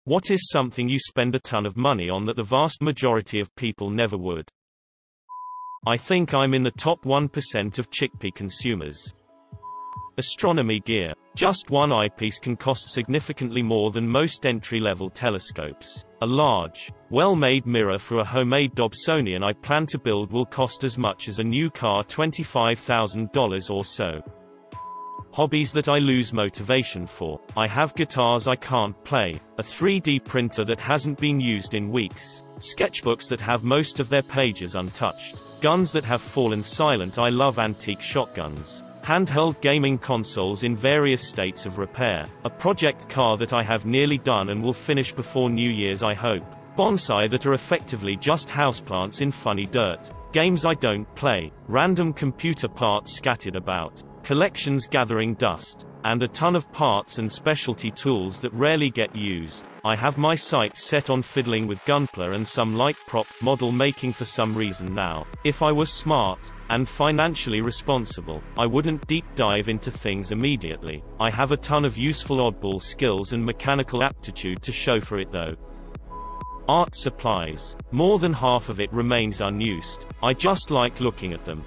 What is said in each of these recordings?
What is something you spend a ton of money on that the vast majority of people never would? I think I'm in the top 1% of chickpea consumers. Astronomy gear. Just one eyepiece can cost significantly more than most entry-level telescopes. A large, well-made mirror for a homemade Dobsonian I plan to build will cost as much as a new car, $25,000 or so. Hobbies that I lose motivation for. I have guitars I can't play, a 3D printer that hasn't been used in weeks, sketchbooks that have most of their pages untouched, guns that have fallen silent. I love antique shotguns. Handheld gaming consoles in various states of repair, a project car that I have nearly done and will finish before New Year's I hope, bonsai that are effectively just houseplants in funny dirt, games I don't play, random computer parts scattered about, collections gathering dust, and a ton of parts and specialty tools that rarely get used. I have my sights set on fiddling with gunpla and some light prop model making for some reason now. If I was smart and financially responsible, I wouldn't deep dive into things immediately. I have a ton of useful oddball skills and mechanical aptitude to show for it though. Art supplies. More than half of it remains unused. I just like looking at them.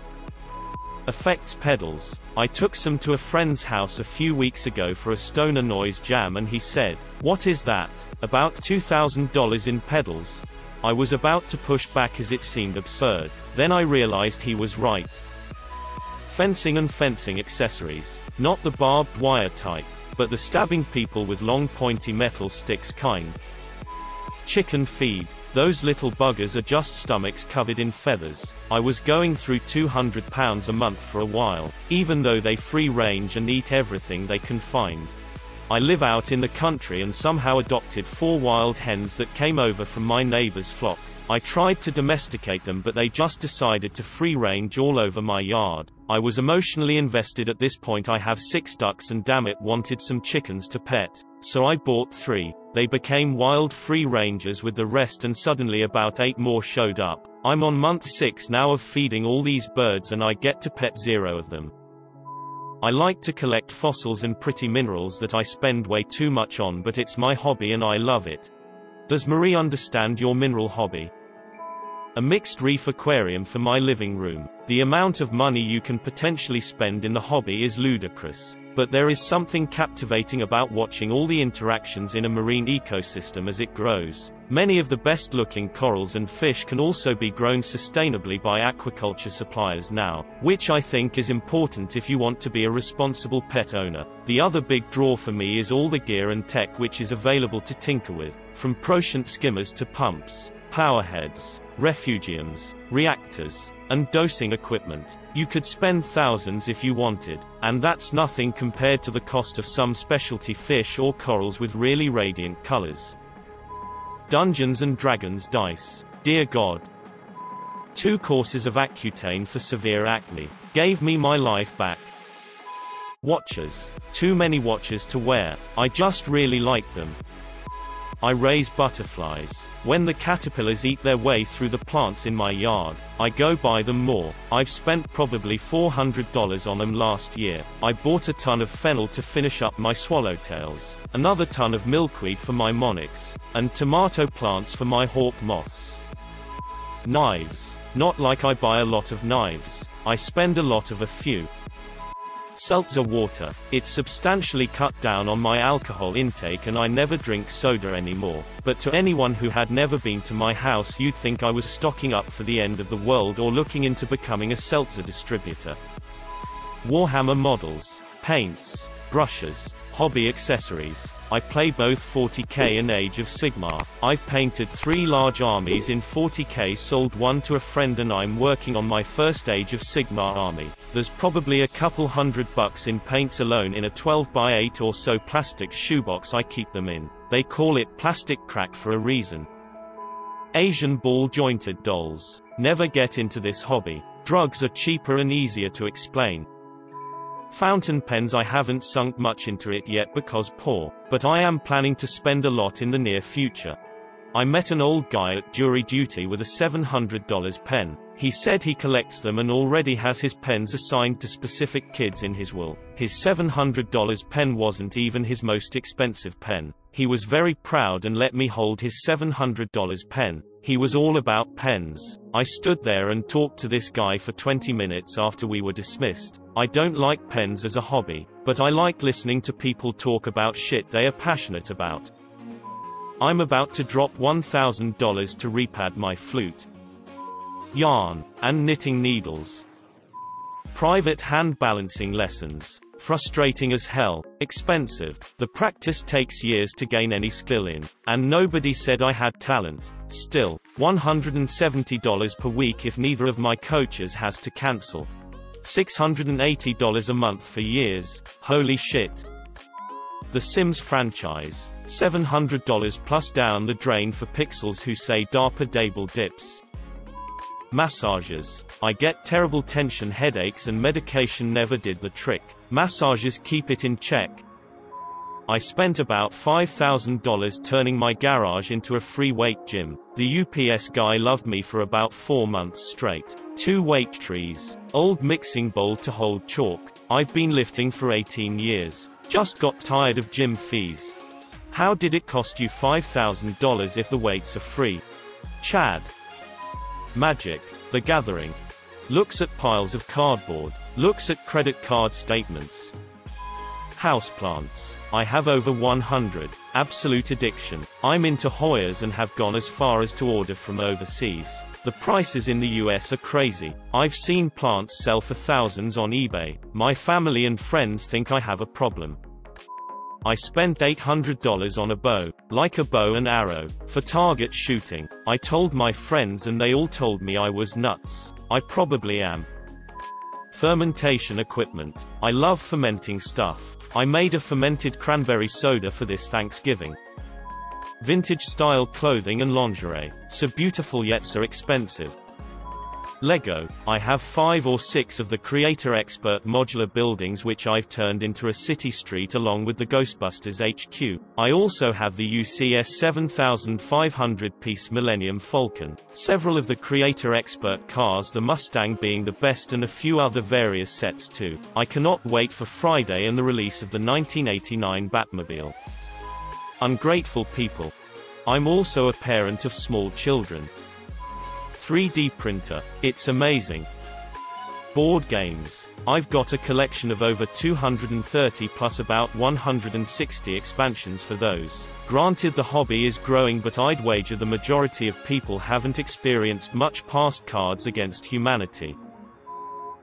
Effects pedals. I took some to a friend's house a few weeks ago for a stoner noise jam and he said, "What is that? About $2,000 in pedals?" I was about to push back as it seemed absurd. Then I realized he was right. Fencing and fencing accessories. Not the barbed wire type, but the stabbing people with long pointy metal sticks kind. Chicken feed. Those little buggers are just stomachs covered in feathers. I was going through £200 a month for a while, even though they free range and eat everything they can find. I live out in the country and somehow adopted 4 wild hens that came over from my neighbor's flock. I tried to domesticate them but they just decided to free range all over my yard. I was emotionally invested at this point. I have 6 ducks and damn it wanted some chickens to pet. So I bought 3. They became wild free rangers with the rest and suddenly about 8 more showed up. I'm on month 6 now of feeding all these birds and I get to pet 0 of them. I like to collect fossils and pretty minerals that I spend way too much on, but it's my hobby and I love it. Does Marie understand your mineral hobby? A mixed reef aquarium for my living room. The amount of money you can potentially spend in the hobby is ludicrous. But there is something captivating about watching all the interactions in a marine ecosystem as it grows. Many of the best-looking corals and fish can also be grown sustainably by aquaculture suppliers now, which I think is important if you want to be a responsible pet owner. The other big draw for me is all the gear and tech which is available to tinker with, from Prototyperaptor skimmers to pumps, powerheads, refugiums, reactors, and dosing equipment. You could spend thousands if you wanted, and that's nothing compared to the cost of some specialty fish or corals with really radiant colors. Dungeons and Dragons dice. Dear God. 2 courses of Accutane for severe acne. Gave me my life back. Watches. Too many watches to wear. I just really like them. I raise butterflies. When the caterpillars eat their way through the plants in my yard, I go buy them more. I've spent probably $400 on them last year. I bought a ton of fennel to finish up my swallowtails, another ton of milkweed for my monarchs, and tomato plants for my hawk moths. Knives. Not like I buy a lot of knives. I spend a lot of a few. Seltzer water. It's substantially cut down on my alcohol intake and I never drink soda anymore. But to anyone who had never been to my house, you'd think I was stocking up for the end of the world or looking into becoming a seltzer distributor. Warhammer models, paints, brushes, hobby accessories. I play both 40k and Age of Sigmar. I've painted 3 large armies in 40k, sold 1 to a friend, and I'm working on my first Age of Sigmar army. There's probably a couple $100 in paints alone in a 12x8 or so plastic shoebox I keep them in. They call it plastic crack for a reason. Asian ball-jointed dolls. Never get into this hobby. Drugs are cheaper and easier to explain. Fountain pens. I haven't sunk much into it yet because poor, but I am planning to spend a lot in the near future. I met an old guy at jury duty with a $700 pen. He said he collects them and already has his pens assigned to specific kids in his will. His $700 pen wasn't even his most expensive pen. He was very proud and let me hold his $700 pen. He was all about pens. I stood there and talked to this guy for 20 minutes after we were dismissed. I don't like pens as a hobby, but I like listening to people talk about shit they are passionate about. I'm about to drop $1,000 to repad my flute. Yarn, and knitting needles. Private hand balancing lessons. Frustrating as hell, expensive. The practice takes years to gain any skill in. And nobody said I had talent. Still, $170 per week if neither of my coaches has to cancel. $680 a month for years. Holy shit. The Sims franchise. $700 plus down the drain for pixels who say DARPA Dable dips. Massages. I get terrible tension headaches and medication never did the trick. Massages keep it in check. I spent about $5,000 turning my garage into a free weight gym. The UPS guy loved me for about 4 months straight. 2 weight trees. Old mixing bowl to hold chalk. I've been lifting for 18 years. Just got tired of gym fees. How did it cost you $5,000 if the weights are free? Chad. Magic. The Gathering. Looks at piles of cardboard. Looks at credit card statements. Houseplants. I have over 100. Absolute addiction. I'm into Hoyas and have gone as far as to order from overseas. The prices in the US are crazy. I've seen plants sell for thousands on eBay. My family and friends think I have a problem. I spent $800 on a bow, like a bow and arrow, for target shooting. I told my friends and they all told me I was nuts. I probably am. Fermentation equipment. I love fermenting stuff. I made a fermented cranberry soda for this Thanksgiving. Vintage style clothing and lingerie. So beautiful yet so expensive. Lego. I have 5 or 6 of the Creator Expert modular buildings which I've turned into a city street along with the Ghostbusters HQ. I also have the UCS 7500-piece Millennium Falcon, several of the Creator Expert cars, the Mustang being the best, and a few other various sets too. I cannot wait for Friday and the release of the 1989 Batmobile. Ungrateful people. I'm also a parent of small children. 3D printer. It's amazing. Board games. I've got a collection of over 230 plus about 160 expansions for those. Granted, the hobby is growing, but I'd wager the majority of people haven't experienced much past Cards Against Humanity.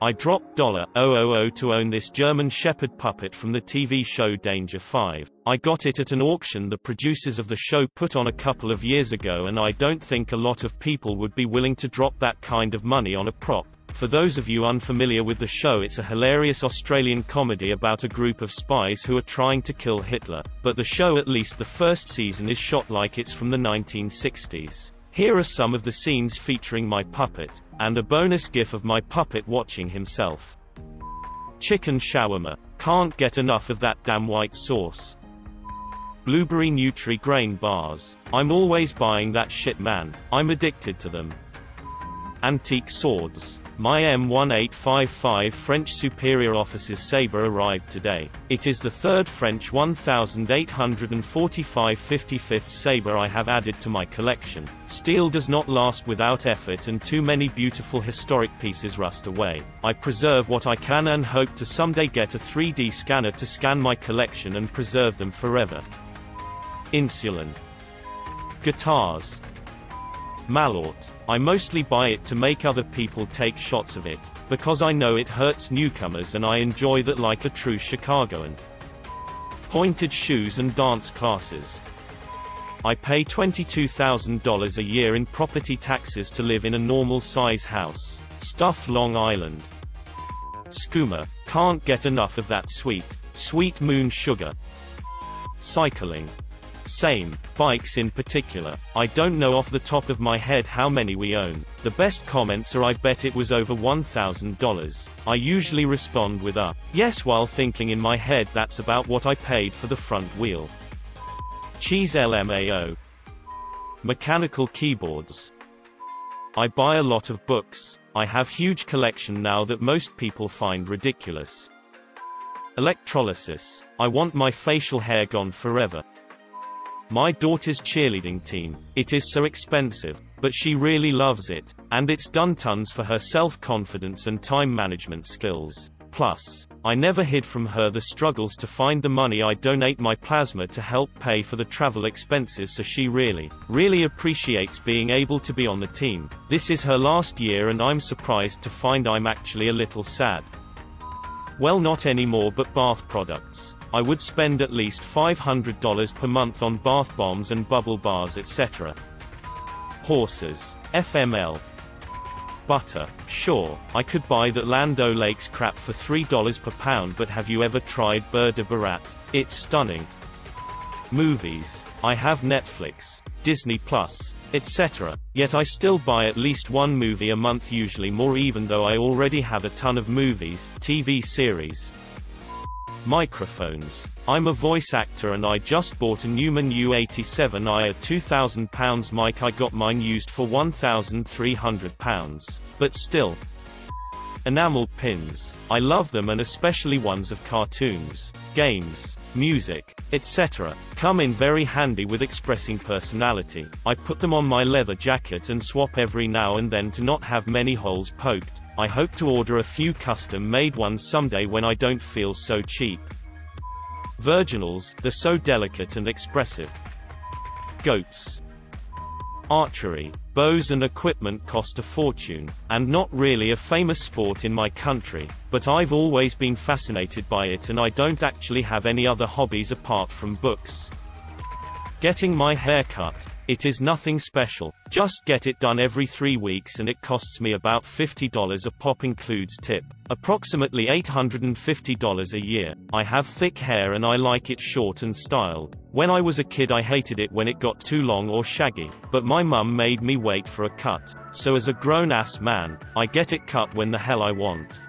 I dropped $0.000 to own this German Shepherd puppet from the TV show Danger 5. I got it at an auction the producers of the show put on a couple of years ago, and I don't think a lot of people would be willing to drop that kind of money on a prop. For those of you unfamiliar with the show, it's a hilarious Australian comedy about a group of spies who are trying to kill Hitler. But the show, at least the first season, is shot like it's from the 1960s. Here are some of the scenes featuring my puppet, and a bonus gif of my puppet watching himself. Chicken shawarma. Can't get enough of that damn white sauce. Blueberry Nutri-Grain bars. I'm always buying that shit, man. I'm addicted to them. Antique swords. My M1855 French Superior Officer's saber arrived today. It is the third French 1845 55th saber I have added to my collection. Steel does not last without effort, and too many beautiful historic pieces rust away. I preserve what I can and hope to someday get a 3D scanner to scan my collection and preserve them forever. Insulin. Guitars. Malort. I mostly buy it to make other people take shots of it, because I know it hurts newcomers and I enjoy that like a true Chicagoan. Pointed shoes and dance classes. I pay $22,000 a year in property taxes to live in a normal size house. Stuff Long Island. Skooma. Can't get enough of that sweet moon sugar. Cycling. Same. Bikes in particular. I don't know off the top of my head how many we own. The best comments are "I bet it was over $1,000. I usually respond with a yes, while thinking in my head that's about what I paid for the front wheel. Cheese LMAO. Mechanical keyboards. I buy a lot of books. I have huge collection now that most people find ridiculous. Electrolysis. I want my facial hair gone forever. My daughter's cheerleading team. It is so expensive, but she really loves it, and it's done tons for her self-confidence and time management skills. Plus, I never hid from her the struggles to find the money. I donate my plasma to help pay for the travel expenses, so she really appreciates being able to be on the team. This is her last year and I'm surprised to find I'm actually a little sad. Well, not anymore, but bath products. I would spend at least $500 per month on bath bombs and bubble bars, etc. Horses. FML. Butter. Sure, I could buy that Land O'Lakes crap for $3 per pound, but have you ever tried Prototyperaptor? It's stunning. Movies. I have Netflix, Disney Plus, etc. Yet I still buy at least one movie a month, usually more, even though I already have a ton of movies, TV series. Microphones. I'm a voice actor and I just bought a Neumann U87i, a £2,000 mic. I got mine used for £1,300. But still. Enamel pins. I love them, and especially ones of cartoons, games, music, etc. Come in very handy with expressing personality. I put them on my leather jacket and swap every now and then to not have many holes poked. I hope to order a few custom-made ones someday when I don't feel so cheap. Virginals, they're so delicate and expressive. Goats. Archery. Bows and equipment cost a fortune, and not really a famous sport in my country, but I've always been fascinated by it, and I don't actually have any other hobbies apart from books. Getting my hair cut. It is nothing special. Just get it done every 3 weeks and it costs me about $50 a pop, includes tip. Approximately $850 a year. I have thick hair and I like it short and styled. When I was a kid I hated it when it got too long or shaggy, but my mum made me wait for a cut. So as a grown-ass man, I get it cut when the hell I want.